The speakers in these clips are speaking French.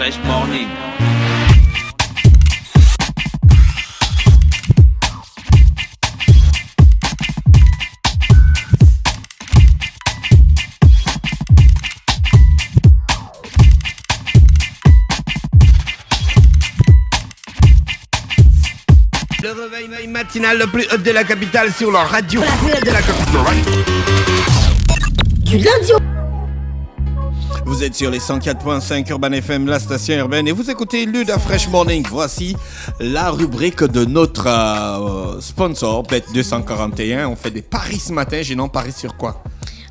Fresh Morning. Le réveil matinal le plus haut de la capitale sur la radio. La plus haute de la capitale. Du lundi au... Vous êtes sur les 104.5 Urban FM, la station urbaine, et vous écoutez Luda Fresh Morning. Voici la rubrique de notre sponsor, Bet241. On fait des paris ce matin. Génon, paris sur quoi?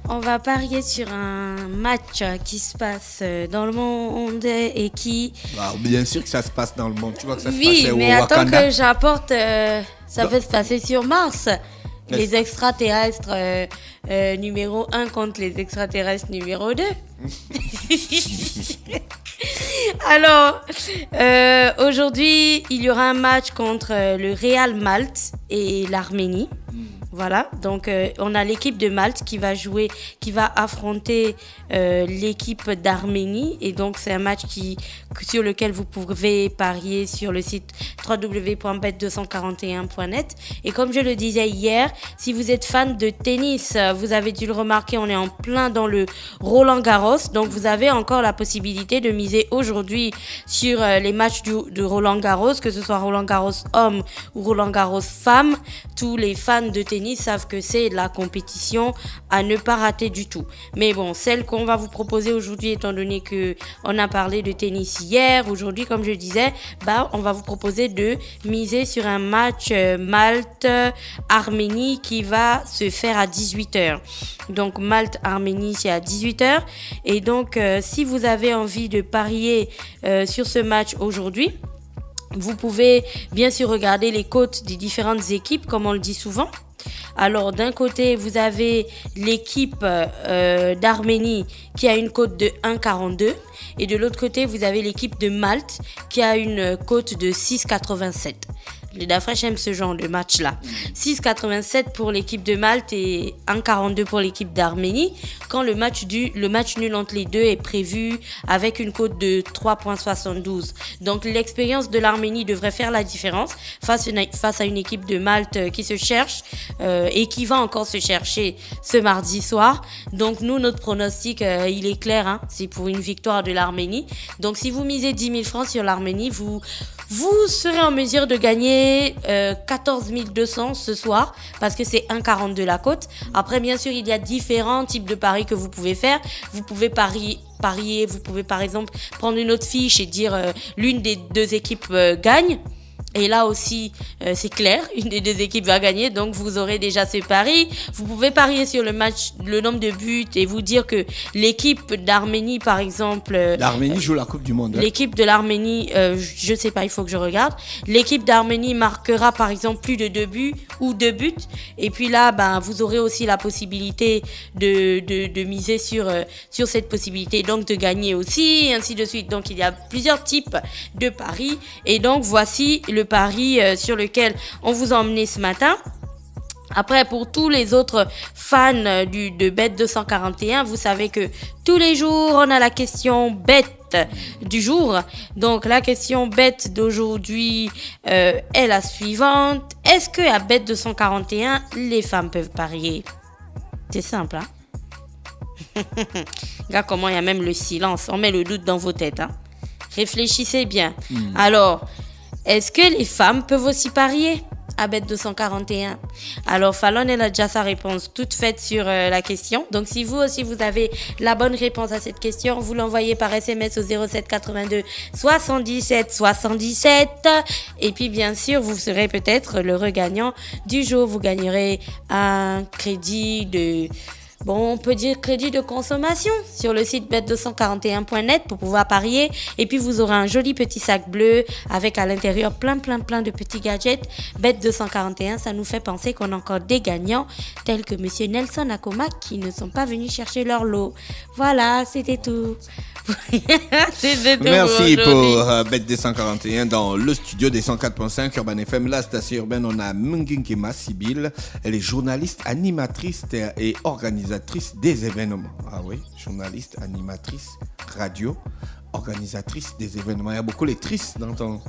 On va parier sur un match qui se passe dans le monde et qui... Bah, bien sûr que ça se passe dans le monde. Tu vois que ça se oui, passe au mais Wakanda. attends que j'apporte... ça peut se passer sur Mars. Les extraterrestres numéro 1 contre les extraterrestres numéro 2. Alors, aujourd'hui, il y aura un match contre le Real Malte et l'Arménie. Voilà, donc on a l'équipe de Malte qui va affronter l'équipe d'Arménie. Et donc c'est un match sur lequel vous pouvez parier sur le site www.bet241.net. Et comme je le disais hier, si vous êtes fan de tennis, vous avez dû le remarquer, on est en plein dans le Roland-Garros. Donc vous avez encore la possibilité de miser aujourd'hui sur les matchs de Roland-Garros, que ce soit Roland-Garros homme ou Roland-Garros femme. Tous les fans de tennis savent que c'est la compétition à ne pas rater du tout. Mais bon, celle qu'on va vous proposer aujourd'hui, étant donné que on a parlé de tennis hier, aujourd'hui, comme je disais, on va vous proposer de miser sur un match Malte-Arménie qui va se faire à 18h. Donc Malte-Arménie, c'est à 18h. Et donc, si vous avez envie de parier sur ce match aujourd'hui, vous pouvez bien sûr regarder les cotes des différentes équipes, comme on le dit souvent. Alors, d'un côté, vous avez l'équipe d'Arménie qui a une cote de 1,42 et de l'autre côté, vous avez l'équipe de Malte qui a une cote de 6,87. Les Dafresh aiment ce genre de match-là. 6,87 pour l'équipe de Malte et 1,42 pour l'équipe d'Arménie. Quand le match nul entre les deux est prévu avec une cote de 3,72. Donc l'expérience de l'Arménie devrait faire la différence face à une équipe de Malte qui se cherche et qui va encore se chercher ce mardi soir. Donc nous, notre pronostic, il est clair, hein, c'est pour une victoire de l'Arménie. Donc si vous misez 10 000 francs sur l'Arménie, vous serez en mesure de gagner 14 200 ce soir parce que c'est 1,42 la cote. Après, bien sûr, il y a différents types de paris que vous pouvez faire. Vous pouvez parier, vous pouvez par exemple prendre une autre fiche et dire l'une des deux équipes gagne. Et là aussi, c'est clair, une des deux équipes va gagner, donc vous aurez déjà ce pari. Vous pouvez parier sur le match, le nombre de buts et vous dire que l'équipe d'Arménie, par exemple... L'Arménie joue la Coupe du Monde. L'équipe de l'Arménie, je sais pas, il faut que je regarde. L'équipe d'Arménie marquera, par exemple, plus de 2 buts ou 2 buts. Et puis là, vous aurez aussi la possibilité de miser sur cette possibilité, donc de gagner aussi, et ainsi de suite. Donc, il y a plusieurs types de paris. Et donc, voici le pari sur lequel on vous a emmené ce matin. Après, pour tous les autres fans de Bet241, vous savez que tous les jours, on a la question bet du jour. Donc, la question bet d'aujourd'hui est la suivante. Est-ce que à Bet241, les femmes peuvent parier? C'est simple, hein? Regarde comment il y a même le silence. On met le doute dans vos têtes, hein? Réfléchissez bien. Alors... est-ce que les femmes peuvent aussi parier à Bet241? Alors, Fallon, elle a déjà sa réponse toute faite sur la question. Donc, si vous aussi, vous avez la bonne réponse à cette question, vous l'envoyez par SMS au 07 82 77 77. Et puis, bien sûr, vous serez peut-être le regagnant du jour. Vous gagnerez un crédit de... on peut dire crédit de consommation sur le site bet241.net pour pouvoir parier. Et puis, vous aurez un joli petit sac bleu avec à l'intérieur plein de petits gadgets. Bet241, ça nous fait penser qu'on a encore des gagnants tels que Monsieur Nelson Akoma qui ne sont pas venus chercher leur lot. Voilà, c'était tout. C'est tout Merci pour pour aujourd'hui. Bet 241 dans le studio des 104.5 Urban FM, la station urbaine. On a Mungingema Sibyl. Elle est journaliste, animatrice et organisatrice des événements. Ah oui, journaliste, animatrice, radio, organisatrice des événements. Il y a beaucoup les tristes dans ton...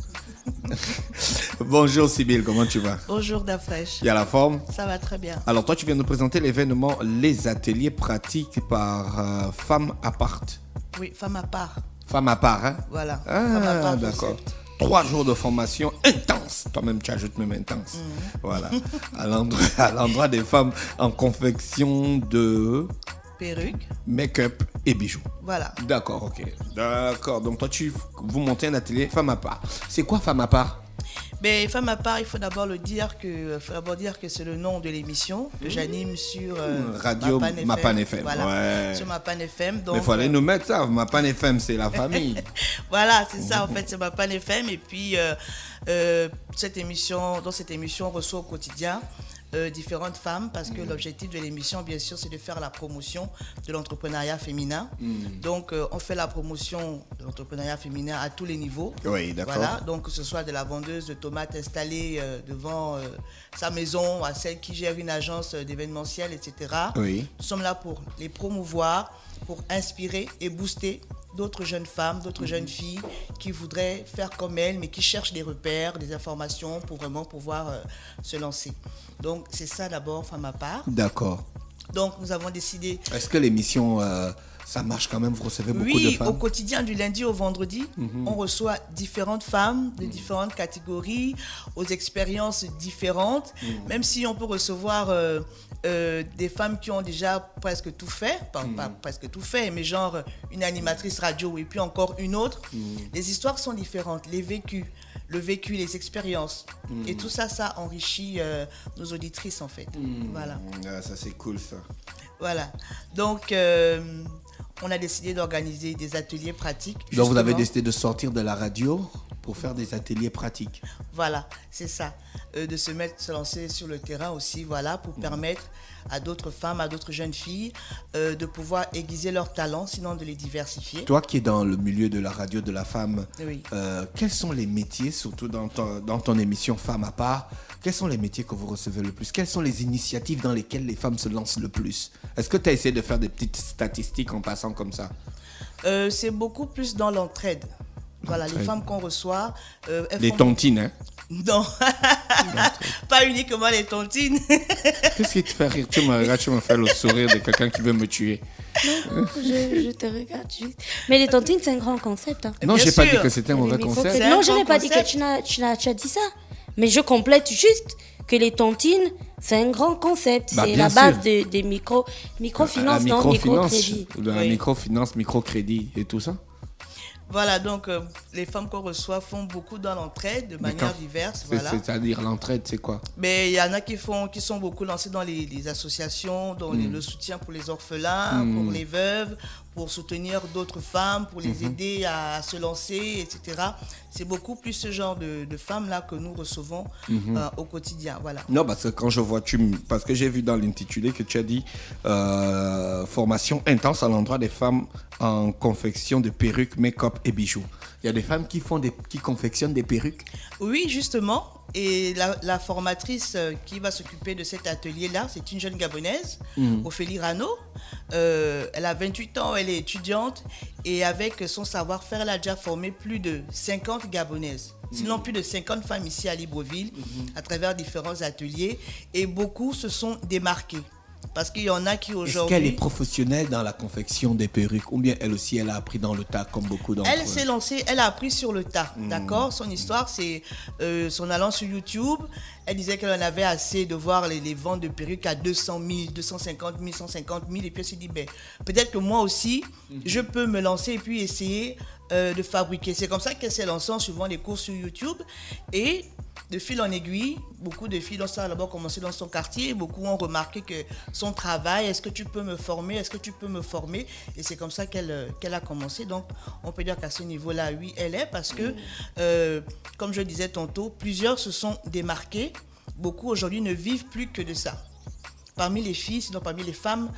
Bonjour Sibyl, comment tu vas? Bonjour Dafresh. Il y a la forme? Ça va très bien. Alors toi, tu viens de présenter l'événement Les Ateliers Pratiques par Femmes Apart. Oui, femme à part. Femmes à part, hein? Voilà. Femme à Ah, part d'accord. concept. 3 jours de formation intense. Toi-même, tu ajoutes même intense. Voilà. À l'endroit des femmes en confection de Perruque. make-up et bijoux. Voilà. D'accord, ok. D'accord. Donc, toi, vous montez un atelier femme à part. C'est quoi femme à part? Mais femme à part, il faut d'abord dire que c'est le nom de l'émission que j'anime sur Radio Mapan FM. Voilà. Ouais. Sur Mapan FM. Donc, Mais il fallait nous mettre ça. Mapan FM, c'est la famille. voilà, c'est ça en fait, c'est Mapan FM. Et puis, dans cette émission, on reçoit au quotidien différentes femmes parce que l'objectif de l'émission, bien sûr, c'est de faire la promotion de l'entrepreneuriat féminin. Donc, on fait la promotion de l'entrepreneuriat féminin à tous les niveaux. Oui, d'accord. Voilà, donc que ce soit de la vendeuse de tomates installée devant sa maison, à celle qui gère une agence d'événementiel, etc. Oui. Nous sommes là pour les promouvoir, pour inspirer et booster d'autres jeunes femmes, d'autres jeunes filles qui voudraient faire comme elles, mais qui cherchent des repères, des informations pour vraiment pouvoir se lancer. Donc, c'est ça d'abord, femme à part. D'accord. Donc, nous avons décidé... Est-ce que l'émission, ça marche quand même? Vous recevez beaucoup de Oui, femmes? au quotidien, du lundi au vendredi, on reçoit différentes femmes de différentes catégories, aux expériences différentes, même si on peut recevoir des femmes qui ont déjà presque tout fait, pas presque tout fait, mais genre une animatrice radio et puis encore une autre. Les histoires sont différentes, le vécu, les expériences. Et tout ça, ça enrichit nos auditrices en fait. Voilà. Ah, ça, c'est cool, ça. Voilà. Donc, on a décidé d'organiser des ateliers pratiques. Donc, vous avez justement. décidé de sortir de la radio pour faire des ateliers pratiques. Voilà, c'est ça. De se lancer sur le terrain aussi, voilà, pour permettre à d'autres femmes, à d'autres jeunes filles de pouvoir aiguiser leurs talents, sinon de les diversifier. Toi qui es dans le milieu de la radio de la femme, Oui. quels sont les métiers, surtout dans ton émission Femmes à part, quels sont les métiers que vous recevez le plus? Quelles sont les initiatives dans lesquelles les femmes se lancent le plus? Est-ce que tu as essayé de faire des petites statistiques en passant comme ça? C'est beaucoup plus dans l'entraide. Voilà, les femmes qu'on reçoit... Les tontines, hein? Non, pas uniquement les tontines. Qu'est-ce qui te fait rire? Tu me regardes, tu me fais le sourire de quelqu'un qui veut me tuer. Je te regarde juste. Mais les tontines, c'est un grand concept. Hein. Non, Bien j'ai pas sûr. dit que c'était un mauvais Mais il faut concept. que- C'est Non, un je n'ai grand pas dit que concept. tu as dit ça. Mais je complète juste que les tontines, c'est un grand concept. Bah, c'est bien la base sûr. des microfinances, La non? microfinance, Microcrédit. la Oui. microfinance, microcrédit et tout ça. Voilà, donc les femmes qu'on reçoit font beaucoup dans l'entraide de manière diverse. Voilà. C'est-à-dire l'entraide, c'est quoi? Mais il y en a qui sont beaucoup lancés dans les associations, dans le soutien pour les orphelins, pour les veuves, pour soutenir d'autres femmes, pour les aider à se lancer, etc. C'est beaucoup plus ce genre de femmes-là que nous recevons au quotidien. Voilà. Non, parce que quand je vois, parce que j'ai vu dans l'intitulé que tu as dit formation intense à l'endroit des femmes en confection de perruques, make-up et bijoux. Il y a des femmes qui confectionnent des perruques. Oui, justement. Et la formatrice qui va s'occuper de cet atelier-là, c'est une jeune Gabonaise, Ophélie Rano. Elle a 28 ans, elle est étudiante et avec son savoir-faire, elle a déjà formé plus de 50 Gabonaises. Sinon plus de 50 femmes ici à Libreville à travers différents ateliers et beaucoup se sont démarquées. Parce qu'il y en a qui Est-ce aujourd'hui... qu'elle est professionnelle dans la confection des perruques ou bien elle aussi, elle a appris dans le tas comme beaucoup d'entre eux? Elle s'est lancée, elle a appris sur le tas, d'accord? Son histoire, c'est son allant sur YouTube. Elle disait qu'elle en avait assez de voir les ventes de perruques à 200 000, 250 000, 150 000. Et puis elle s'est dit, ben, peut-être que moi aussi, je peux me lancer et puis essayer de fabriquer. C'est comme ça qu'elle s'est lancée en suivant des cours sur YouTube. Et de fil en aiguille, beaucoup de filles ont d'abord commencé dans son quartier. Beaucoup ont remarqué que son travail, est-ce que tu peux me former? Est-ce que tu peux me former? Et c'est comme ça qu'elle a commencé. Donc, on peut dire qu'à ce niveau-là, oui, elle est parce que, comme je disais tantôt, plusieurs se sont démarqués. Beaucoup aujourd'hui ne vivent plus que de ça. parmi les filles, sinon parmi les femmes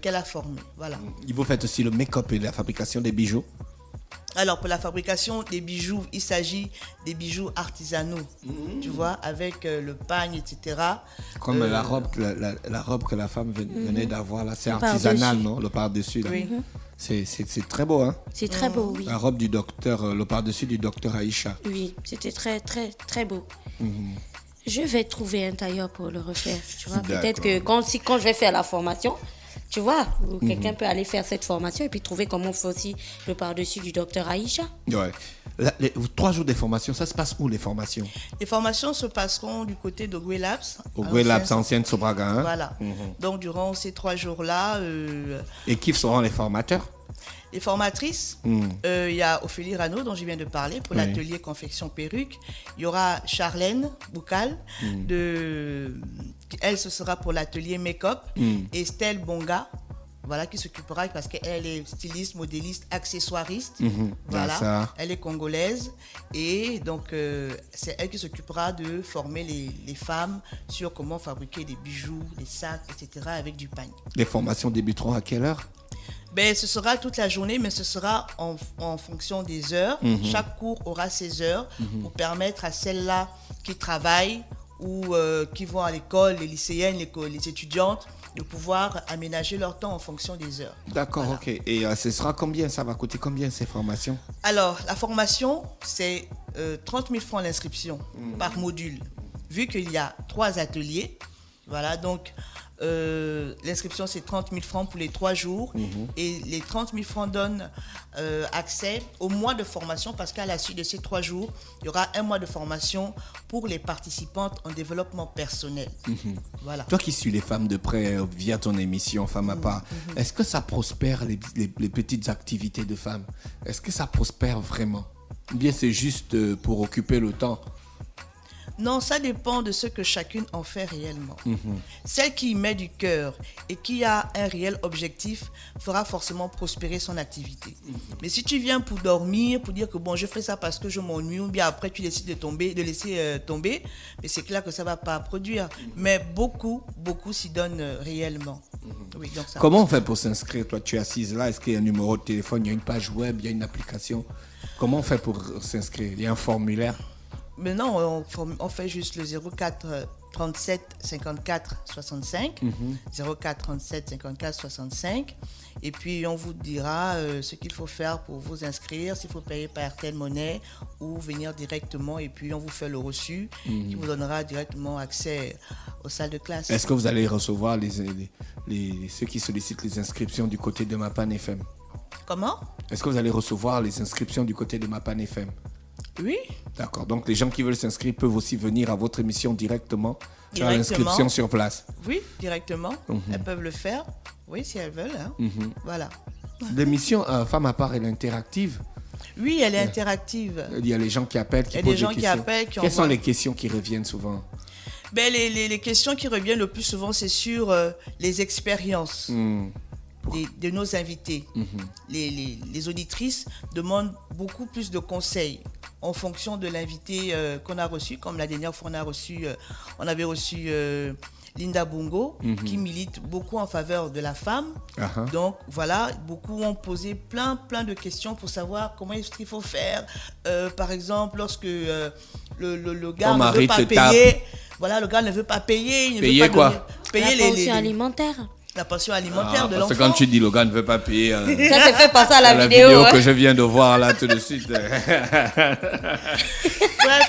qu'elle a formées. Voilà. Et vous faites aussi le make-up et la fabrication des bijoux? Alors, pour la fabrication des bijoux, il s'agit des bijoux artisanaux, tu vois, avec le pagne, etc. Comme la robe que la femme venait d'avoir, là, c'est artisanal, non? Le par-dessus, là. Oui. C'est très beau, hein? C'est très beau, oui. La robe du docteur, le par-dessus du docteur Aïcha. Oui, c'était très, très, très beau. Je vais trouver un tailleur pour le refaire. Tu vois, peut-être que quand je vais faire la formation, tu vois, quelqu'un peut aller faire cette formation et puis trouver comment on fait aussi le par-dessus du docteur Aïcha. Ouais. 3 jours de formation, ça se passe où les formations? Les formations se passeront du côté de Gwe Labs. Au Gwe Labs, ancienne Sobraga, hein? Voilà. Donc, durant ces 3 jours-là... Et qui seront les formateurs? Les formatrices, il y a Ophélie Rano, dont je viens de parler, pour l'atelier confection perruque. Il y aura Charlène Boukal, elle, ce sera pour l'atelier make-up. Et Estelle Bonga, voilà, qui s'occupera, parce qu'elle est styliste, modéliste, accessoiriste. Voilà, elle est congolaise. Et donc, c'est elle qui s'occupera de former les femmes sur comment fabriquer des bijoux, des sacs, etc. avec du pagne. Les formations débuteront à quelle heure? Ben, ce sera toute la journée, mais ce sera en fonction des heures. Chaque cours aura ses heures pour permettre à celles-là qui travaillent ou qui vont à l'école, les lycéennes, les étudiantes, de pouvoir aménager leur temps en fonction des heures. D'accord, voilà. Ok. Et ce sera combien? Ça va coûter combien ces formations? Alors, la formation, c'est 30 000 francs l'inscription par module. Vu qu'il y a 3 ateliers, voilà, donc... l'inscription c'est 30 000 francs pour les 3 jours et les 30 000 francs donnent accès au mois de formation, parce qu'à la suite de ces 3 jours il y aura un mois de formation pour les participantes en développement personnel. Voilà. Toi qui suis les femmes de près via ton émission Femmes à part, est-ce que ça prospère les petites activités de femmes? Est-ce que ça prospère vraiment? Ou bien c'est juste pour occuper le temps? Non, ça dépend de ce que chacune en fait réellement. Celle qui y met du cœur et qui a un réel objectif fera forcément prospérer son activité. Mais si tu viens pour dormir, pour dire que bon, je fais ça parce que je m'ennuie, ou bien après tu décides de laisser tomber, mais c'est clair que ça ne va pas produire. Mais beaucoup s'y donnent réellement. Oui, donc ça. Comment on fait pour s'inscrire? Toi, tu es assise là, est-ce qu'il y a un numéro de téléphone, il y a une page web, il y a une application? Comment on fait pour s'inscrire? Il y a un formulaire? Mais non, on fait juste le 04 37 54 65. 04 37 54 65. Et puis, on vous dira ce qu'il faut faire pour vous inscrire, s'il faut payer par RTL Monnaie ou venir directement. Et puis, on vous fait le reçu qui vous donnera directement accès aux salles de classe. Est-ce que vous allez recevoir ceux qui sollicitent les inscriptions du côté de Mapan FM? Comment? Est-ce que vous allez recevoir les inscriptions du côté de Mapan FM? Oui. D'accord. Donc, les gens qui veulent s'inscrire peuvent aussi venir à votre émission directement faire l'inscription sur place? Oui, directement. Elles peuvent le faire. Oui, si elles veulent. Hein. Voilà. L'émission Femmes à part, elle est interactive? Oui, elle est interactive. Il y a les gens qui appellent, qui posent des questions. Quelles sont les questions qui reviennent souvent? Ben, les questions qui reviennent le plus souvent, c'est sur les expériences de nos invités. Les auditrices demandent beaucoup plus de conseils en fonction de l'invité qu'on a reçu. Comme la dernière fois, on avait reçu Linda Bongo, qui milite beaucoup en faveur de la femme. Donc voilà, beaucoup ont posé plein de questions pour savoir comment est-ce qu'il faut faire. Par exemple, lorsque le gars ne veut pas payer. Voilà, le gars ne veut pas payer. Il ne payer veut pas quoi? Payer la pension alimentaire. La pension alimentaire de l'enfant. Parce que quand tu dis le gars ne veut pas payer... ça te fait passer à la vidéo que je viens de voir là tout de suite. Bref,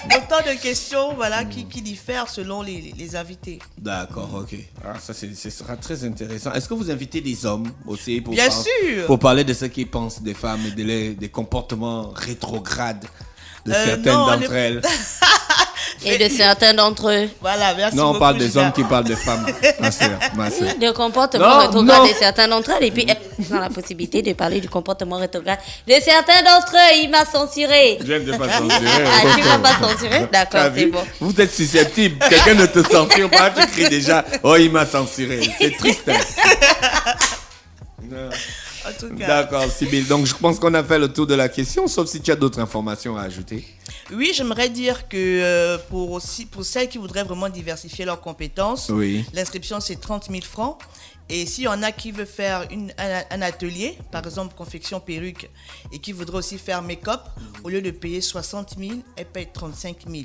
autant de questions voilà, qui diffèrent selon les invités. D'accord, ok. Alors, ça, ce sera très intéressant. Est-ce que vous invitez des hommes aussi Bien sûr. Pour parler de ce qu'ils pensent des femmes et des comportements rétrogrades de certaines d'entre elles? Et de certains d'entre eux. Voilà, merci non, on beaucoup, parle des Gina. hommes qui parlent des femmes. Ma soeur. Le comportement rétrograde de certains d'entre eux. Et puis, ils ont la possibilité de parler du comportement rétrograde de certains d'entre eux. Il m'a censuré. Je ne t'ai pas censuré. Ah, tu m'as pas censuré? D'accord, c'est bon. Vous êtes susceptible. Quelqu'un ne te censure pas. Tu cries déjà, oh, il m'a censuré. C'est triste. Hein? En tout cas. D'accord, Sybille. Donc, je pense qu'on a fait le tour de la question, sauf si tu as d'autres informations à ajouter. Oui, j'aimerais dire que pour celles qui voudraient vraiment diversifier leurs compétences, Oui. l'inscription c'est 30 000 francs. Et s'il y en a qui veulent faire un atelier, par exemple confection perruque, et qui voudraient aussi faire make-up, au lieu de payer 60 000, elles payent 35 000.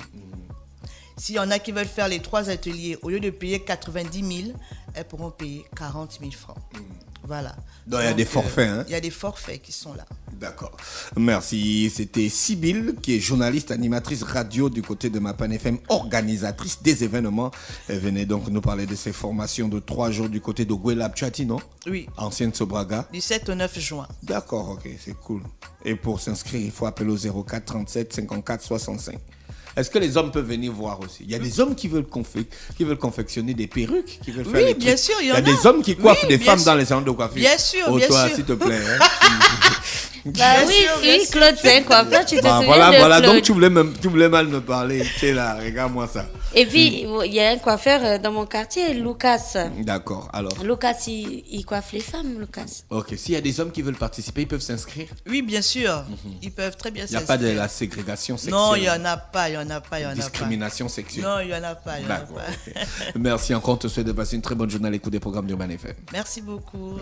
S'il y en a qui veulent faire les 3 ateliers, au lieu de payer 90 000, elles pourront payer 40 000 francs. Voilà. Donc, il y a des forfaits, hein? Il y a des forfaits qui sont là. D'accord. Merci. C'était Sybille, qui est journaliste, animatrice radio du côté de Mapan FM, organisatrice des événements. Elle venait donc nous parler de ses formations de 3 jours du côté de Guelab Chati, non? Oui. Ancienne Sobraga. Du 7 au 9 juin. D'accord, ok, c'est cool. Et pour s'inscrire, il faut appeler au 04 37 54 65. Est-ce que les hommes peuvent venir voir aussi? Il y a des hommes qui veulent confectionner des perruques, qui veulent faire des bien trucs. sûr, il y a des hommes qui coiffent des femmes sûr. dans les salons de coiffure. Bien sûr, Oh, bien toi, sûr. s'il te plaît. Hein. Bah oui, bien si, sûr. Claude, c'est quoi? Toi, tu te souviens Voilà, de voilà. Claude. Donc, tu voulais mal me parler. Tu es là, regarde-moi ça. Et puis, il y a un coiffeur dans mon quartier, Lucas. D'accord, alors. Lucas, il coiffe les femmes, Lucas. Ok, s'il y a des hommes qui veulent participer, ils peuvent s'inscrire. Oui, bien sûr. Ils peuvent très bien Il n'y a s'inscrire. pas de la ségrégation sexuelle. Non, il n'y en a pas, il n'y en a pas, il n'y en a pas. Discrimination sexuelle. Non, il n'y en a pas, il n'y en a D'accord, pas. ok. Merci encore. On te souhaite de passer une très bonne journée à l'écoute des programmes d'Urban FM. Merci beaucoup.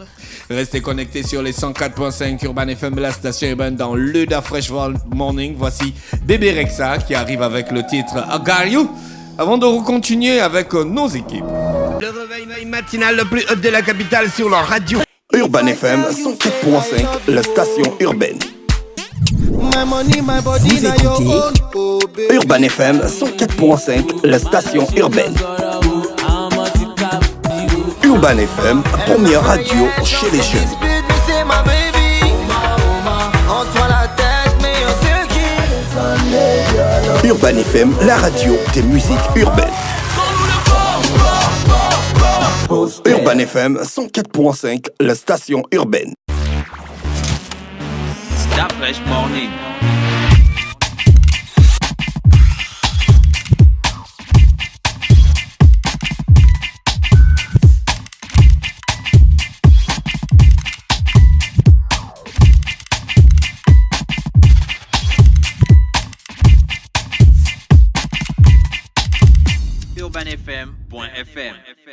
Restez connectés sur les 104.5 Urban FM, la station urbaine dans le Da Fresh Morning. Voici Bébé Rexa qui arrive avec le titre I Got You. Avant de continuer avec nos équipes. Le réveil matinal le plus haut de la capitale sur la radio. Urban FM 104.5, la station urbaine. Vous écoutez Urban FM 104.5, la station urbaine. Urban FM, première radio chez les jeunes. Urban FM, la radio des musiques urbaines. Urban FM 104.5, la station urbaine. Da Fresh Morning. UrbanFM.fm